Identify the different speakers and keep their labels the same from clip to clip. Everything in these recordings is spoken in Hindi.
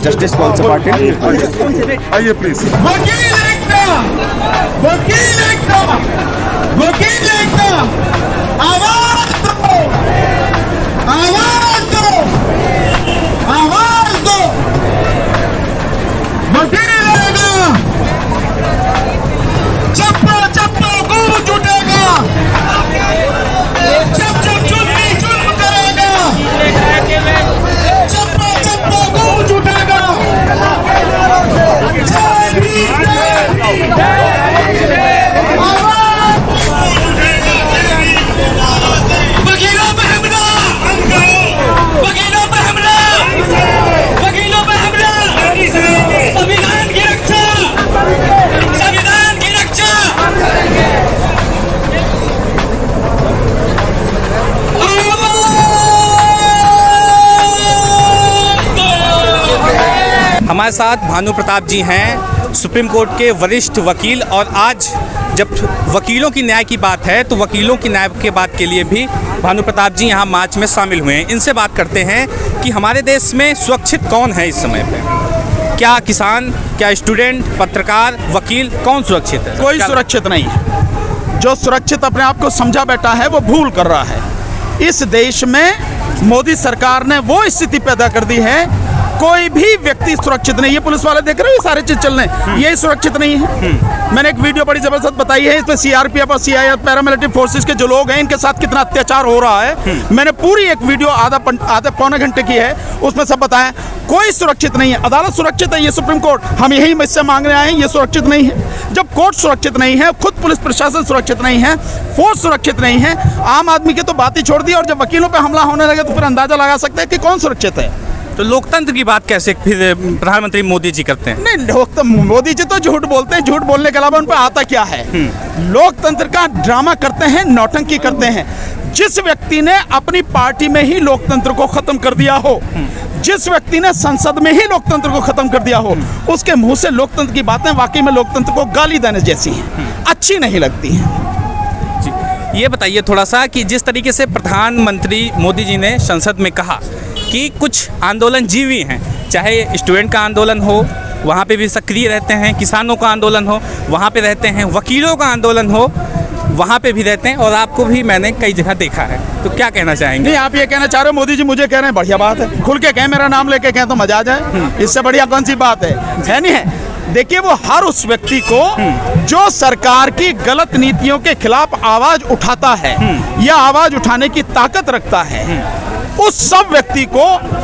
Speaker 1: जस्टिस कौन सा पार्टी?
Speaker 2: आइए प्लीज।
Speaker 3: आवाज दो, आवाज दो, आवाज दो। वकील रहेगा, चप्पा चप्पा गूंज उठेगा, जब जब जुल्मी जुल्म करेगा, चप्पा चप्पा गूंज उठेगा। वकीलों पे हमला, वकीलों पे हमला, वकीलों पे हमला। संविधान की रक्षा, संविधान की रक्षा।
Speaker 4: हमारे साथ भानु प्रताप जी हैं, सुप्रीम कोर्ट के वरिष्ठ वकील, और आज जब वकीलों की न्याय की बात है तो वकीलों की न्याय के बात के लिए भी भानु प्रताप जी यहाँ मार्च में शामिल हुए हैं। इनसे बात करते हैं कि हमारे देश में सुरक्षित कौन है इस समय पे? क्या किसान, क्या स्टूडेंट, पत्रकार, वकील, कौन सुरक्षित है?
Speaker 5: कोई सुरक्षित नहीं है। जो सुरक्षित अपने आप को समझा बैठा है वो भूल कर रहा है। इस देश में मोदी सरकार ने वो स्थिति पैदा कर दी है, कोई भी व्यक्ति सुरक्षित नहीं है। पुलिस वाले देख रहे हो ये सारे चीज चल रहे हैं, यही सुरक्षित नहीं है। मैंने एक वीडियो बड़ी जबरदस्त बताई है, इसमें सीआरपीएफ और सीआईएफ पैरामिलिट्री फोर्सेस के जो लोग हैं इनके साथ कितना अत्याचार हो रहा है। मैंने पूरी एक वीडियो आधा पौने घंटे की है, उसमें सब बताया। कोई सुरक्षित नहीं है। अदालत सुरक्षित है, ये सुप्रीम कोर्ट, हम यही इससे मांगने आए हैं, ये सुरक्षित नहीं है। जब कोर्ट सुरक्षित नहीं है, खुद पुलिस प्रशासन सुरक्षित नहीं है, फोर्स सुरक्षित नहीं है, आम आदमी की तो बात ही छोड़ दी, और जब वकीलों पे हमला होने लगे तो फिर अंदाजा लगा सकते हैं कि कौन सुरक्षित है।
Speaker 4: तो लोकतंत्र की बात कैसे फिर प्रधानमंत्री मोदी जी करते हैं?
Speaker 5: नहीं, मोदी जी तो झूठ बोलते हैं, झूठ बोलने के अलावा उन पर आता क्या है। लोकतंत्र का ड्रामा करते हैं, नौटंकी करते हैं। जिस व्यक्ति ने अपनी पार्टी में ही लोकतंत्र को खत्म कर दिया हो, जिस व्यक्ति ने संसद में ही लोकतंत्र को खत्म कर दिया हो, उसके मुंह से लोकतंत्र की बातें वाकई में लोकतंत्र को गाली देने जैसी हैं, अच्छी नहीं लगती हैं।
Speaker 4: ये बताइए थोड़ा सा कि जिस तरीके से प्रधानमंत्री मोदी जी ने संसद में कहा कि कुछ आंदोलन जीवी हैं, चाहे स्टूडेंट का आंदोलन हो वहाँ पे भी सक्रिय रहते हैं, किसानों का आंदोलन हो वहाँ पे रहते हैं, वकीलों का आंदोलन हो वहाँ पे भी रहते हैं, और आपको भी मैंने कई जगह देखा है। तो क्या कहना चाहेंगे?
Speaker 5: नहीं, आप ये कहना चाह रहे हो मोदी जी मुझे कह रहे हैं, बढ़िया बात है। खुल के कहें, मेरा नाम लेके कहें तो मजा आ जाए, इससे बढ़िया कौन सी बात है नहीं है। देखिए, वो हर उस व्यक्ति को जो सरकार की गलत नीतियों के खिलाफ आवाज उठाता है या आवाज उठाने की ताकत रखता है, उस सब व्यक्ति को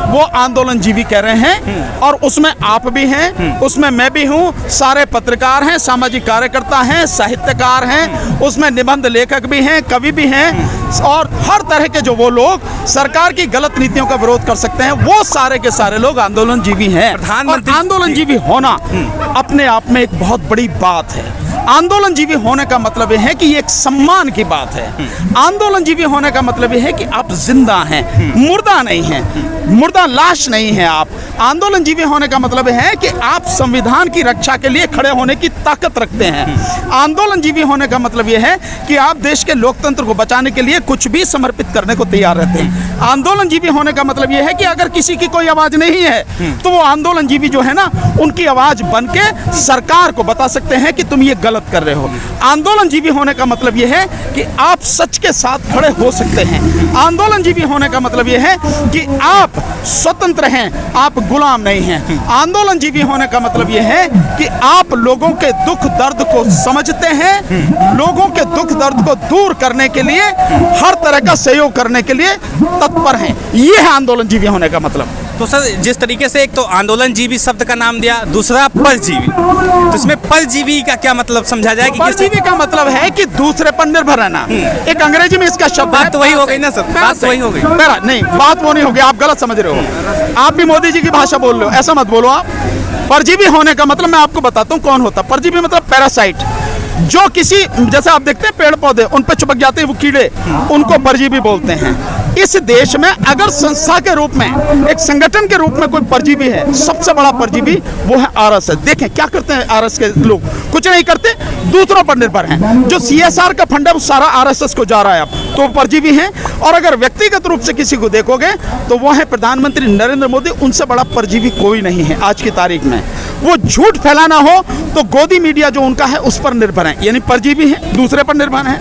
Speaker 5: वो आंदोलन जीवी कह रहे हैं। और उसमें आप भी हैं, उसमें मैं भी हूं, सारे पत्रकार हैं, सामाजिक कार्यकर्ता हैं, साहित्यकार हैं, उसमें निबंध लेखक भी हैं, कवि भी हैं, और हर तरह के जो वो लोग सरकार की गलत नीतियों का विरोध कर सकते हैं, वो सारे के सारे लोग आंदोलन जीवी हैं।
Speaker 4: प्रधानमंत्री
Speaker 5: आंदोलन जीवी होना अपने आप में एक बहुत बड़ी बात है। आंदोलन जीवी होने का मतलब यह है कि ये एक सम्मान की बात है। आंदोलन जीवी होने का मतलब यह है कि आप जिंदा हैं, मुर्दा नहीं हैं, मुर्दा लाश नहीं है आप। आंदोलन जीवी होने का मतलब है कि आप संविधान की रक्षा के लिए खड़े होने की ताकत रखते हैं। आंदोलन जीवी होने का मतलब यह है कि आप देश के लोकतंत्र को बचाने के लिए कुछ भी समर्पित करने को तैयार रहते हैं। आंदोलन जीवी होने का मतलब यह है कि अगर किसी की कोई आवाज नहीं है तो वो आंदोलन जीवी जो है ना, उनकी आवाज बन के सरकार को बता सकते हैं कि तुम ये गलत कर रहे हो। आंदोलन जीवी होने का मतलब यह है कि आप सच के साथ खड़े हो सकते हैं। आंदोलन जीवी होने का मतलब यह है कि आप स्वतंत्र हैं, आप गुलाम नहीं हैं। आंदोलन जीवी होने का मतलब यह है कि आप लोगों के दुख दर्द को समझते हैं, लोगों के दुख दर्द को दूर करने के लिए हर तरह का सहयोग करने के लिए तत्पर हैं। ये है आंदोलन जीवी होने का मतलब।
Speaker 4: तो सर, जिस तरीके से एक तो आंदोलन जीवी शब्द का नाम दिया, दूसरा परजीवी, तो इसमें परजीवी का क्या मतलब समझा जाए?
Speaker 5: परजीवी का मतलब है कि दूसरे पर निर्भर रहना। एक अंग्रेजी में इसका शब्द
Speaker 4: बात तो वही हो गई ना सर, बात तो वही हो गई।
Speaker 5: नहीं, बात वो नहीं होगी, आप गलत समझ रहे हो। आप भी मोदी जी की भाषा बोल रहे हो, ऐसा मत बोलो आप। परजीवी होने का मतलब मैं आपको बताता हूँ कौन होता। परजीवी मतलब पैरासाइट, जो किसी, जैसे आप देखते हैं पेड़ पौधे उन पर चिपक जाते हैं वो कीड़े, उनको परजीवी बोलते हैं। इस देश में अगर संस्था के रूप में, एक संगठन के रूप में कोई परजीवी है, सबसे बड़ा परजीवी वो है आरएसएस। देखें क्या करते हैं आरएसएस के लोग, कुछ नहीं करते, दूसरों पर निर्भर हैं। जो सीएसआर का फंड है वो सारा आरएसएस को जा रहा है अब, तो वो परजीवी हैं। और अगर व्यक्तिगत रूप से किसी को देखोगे तो वो है प्रधानमंत्री नरेंद्र मोदी। उनसे बड़ा परजीवी कोई नहीं है आज की तारीख में। वो झूठ फैलाना हो तो गोदी मीडिया जो उनका है उस पर निर्भर है, यानी परजीवी है, दूसरे पर निर्भर है।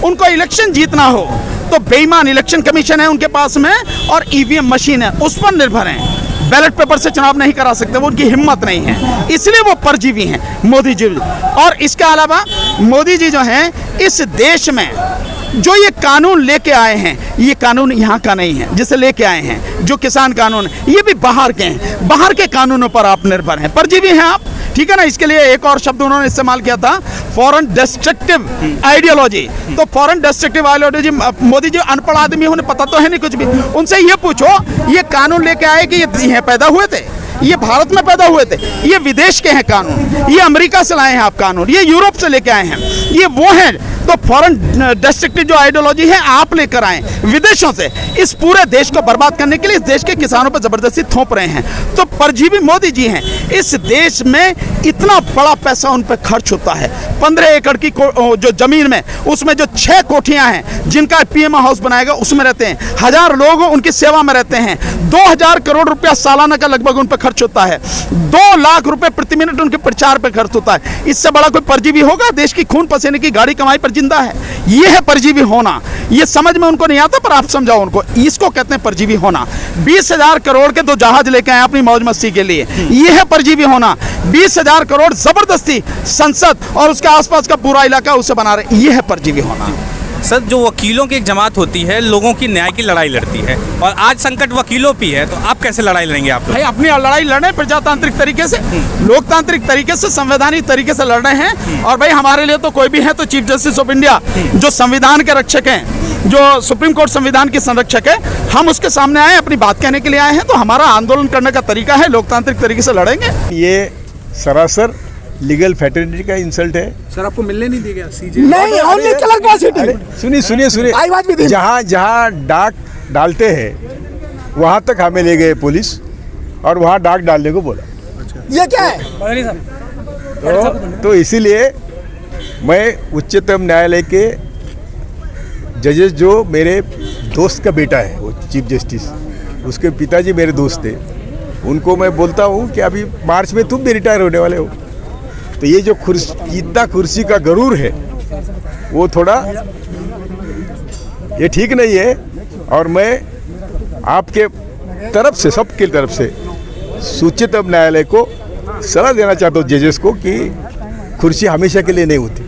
Speaker 5: उनको इलेक्शन जीतना हो तो बेईमान इलेक्शन कमीशन है उनके पास में और ईवीएम मशीन है, उस पर निर्भर हैं। बैलेट पेपर से चुनाव नहीं करा सकते, वो उनकी हिम्मत नहीं है, इसलिए वो परजीवी हैं मोदी जी। और इसके अलावा मोदी जी जो हैं इस देश में जो ये कानून लेके आए हैं, ये कानून यहाँ का नहीं है जिसे लेके आए हैं। जो किसान कानून ये भी बाहर के हैं, बाहर के कानूनों पर आप निर्भर हैं, परजीवी हैं आप, ठीक है ना। इसके लिए एक और शब्द उन्होंने इस्तेमाल किया था, फॉरेन डिस्ट्रक्टिव आइडियोलॉजी। तो foreign destructive ideology, Modi ji अनपढ़ आदमी, उन्हें पता तो है नहीं कुछ भी। उनसे ये पूछो ये कानून लेके आए कि ये यहाँ पैदा हुए थे, ये भारत में पैदा हुए थे, ये विदेश के हैं कानून, ये अमेरिका से लाए हैं आप कानून, ये यूरोप से लेके आए हैं, ये वो हैं। तो फॉरेन डिस्ट्रक्टिव जो आइडियोलॉजी है आप लेकर आए विदेशों से, इस पूरे देश को बर्बाद करने के लिए इस देश के किसानों पर जबरदस्ती थोप रहे हैं। तो परजीवी मोदी जी हैं। इस देश में इतना बड़ा पैसा उन पर खर्च होता है, 15 एकड़ की जो जमीन में, उसमें जो 6 कोठियां हैं जिनका पीएम हाउस बनाएगा उसमें रहते हैं, 1000 लोग उनकी सेवा में रहते हैं, 2000 करोड़ रुपया सालाना का लगभग उन पर खर्च होता है, 2 लाख रुपए प्रति मिनट उनके प्रचार पर खर्च होता है। इससे बड़ा कोई परजीवी होगा? देश की खून पसीने की गाड़ी कमाई पर जिंदा है, ये है परजीवी होना। ये समझ में उनको नहीं आता, पर आप समझाओ उनको, इसको कहते हैं परजीवी होना। 20,000 करोड़ के 2 जहाज लेके आए अपनी मौज मस्ती के लिए, ये है परजीवी होना। 20,000 करोड़ जबरदस्ती संसद और उसके आसपास का पूरा इलाका उसे बना रहे, ये है परजीवी होना।
Speaker 4: सर, जो वकीलों की एक जमात होती है लोगों की न्याय की लड़ाई लड़ती है, और आज संकट वकीलों पे है, तो आप कैसे लड़ाई लड़ेंगे? आप लोग
Speaker 5: भाई अपनी लड़ाई लड़ रहे हैं प्रजातांत्रिक तरीके से, लोकतांत्रिक तरीके से, संवैधानिक तरीके से लड़ रहे हैं। और भाई हमारे लिए तो कोई भी है तो चीफ जस्टिस ऑफ इंडिया जो संविधान के रक्षक हैं, जो सुप्रीम कोर्ट संविधान के संरक्षक है, हम उसके सामने आए अपनी बात कहने के लिए आए हैं। तो हमारा आंदोलन करने का तरीका है लोकतांत्रिक तरीके से लड़ेंगे।
Speaker 1: ये सरासर लीगल फैटर्निटी का इंसल्ट है।
Speaker 6: सर आपको मिलने नहीं देगा सीजे?
Speaker 7: नहीं, only capacity।
Speaker 1: सुनिए, जहाँ डाक डालते हैं वहाँ तक हमें ले गए पुलिस और वहाँ डाक डालने को बोला।
Speaker 7: ये क्या है?
Speaker 1: तो इसीलिए मैं उच्चतम न्यायालय के जजेस, जो मेरे दोस्त का बेटा है वो चीफ जस्टिस, उसके पिताजी मेरे दोस्त थे, उनको मैं बोलता हूँ कि अभी मार्च में तुम भी रिटायर होने वाले हो, तो ये जो इतना कुर्सी का गरूर है वो थोड़ा ये ठीक नहीं है। और मैं आपके तरफ से, सबके तरफ से उच्चतम न्यायालय को सलाह देना चाहता हूँ, जजेस को, कि कुर्सी हमेशा के लिए नहीं होती।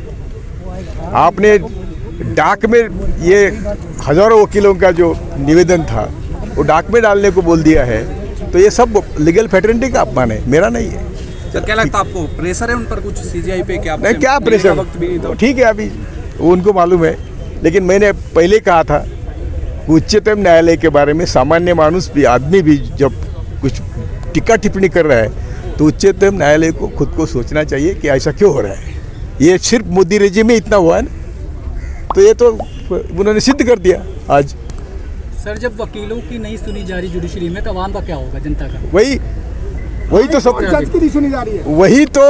Speaker 1: आपने डाक में ये हजारों वकीलों का जो निवेदन था वो डाक में डालने को बोल दिया है, तो ये सब लीगल फैटर्निटी का अपमान है, मेरा नहीं है।
Speaker 6: सर क्या लगता है आपको, प्रेशर है उन पर कुछ सीजीआई पे? क्या
Speaker 1: नहीं, क्या प्रेशर, ठीक है अभी वो उनको मालूम है, लेकिन मैंने पहले कहा था कि उच्चतम न्यायालय के बारे में सामान्य मानुस भी, आदमी भी जब कुछ टिक्का टिप्पणी कर रहा है तो उच्चतम न्यायालय को खुद को सोचना चाहिए कि ऐसा क्यों हो रहा है। ये सिर्फ मोदी रेजिम में इतना हुआ है ना, तो ये तो उन्होंने सिद्ध कर दिया आज।
Speaker 6: सर जब वकीलों की नहीं सुनी जा रही जुडिशरी में, तो आवाम का क्या होगा, जनता का?
Speaker 1: वही तो सब
Speaker 7: जज की नहीं सुनी जा रही है।
Speaker 1: वही तो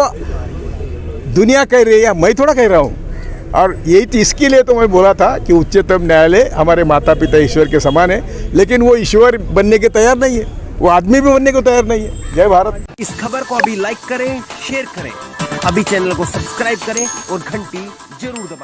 Speaker 1: दुनिया कह रही है, मैं थोड़ा कह रहा हूँ। और यही तो इसके लिए तो मैं बोला था कि उच्चतम न्यायालय हमारे माता पिता ईश्वर के समान है, लेकिन वो ईश्वर बनने के तैयार नहीं है, वो आदमी भी बनने को तैयार नहीं है। जय भारत।
Speaker 8: इस खबर को अभी लाइक करें, शेयर करें, अभी चैनल को सब्सक्राइब करें और घंटी जरूर दबाएं।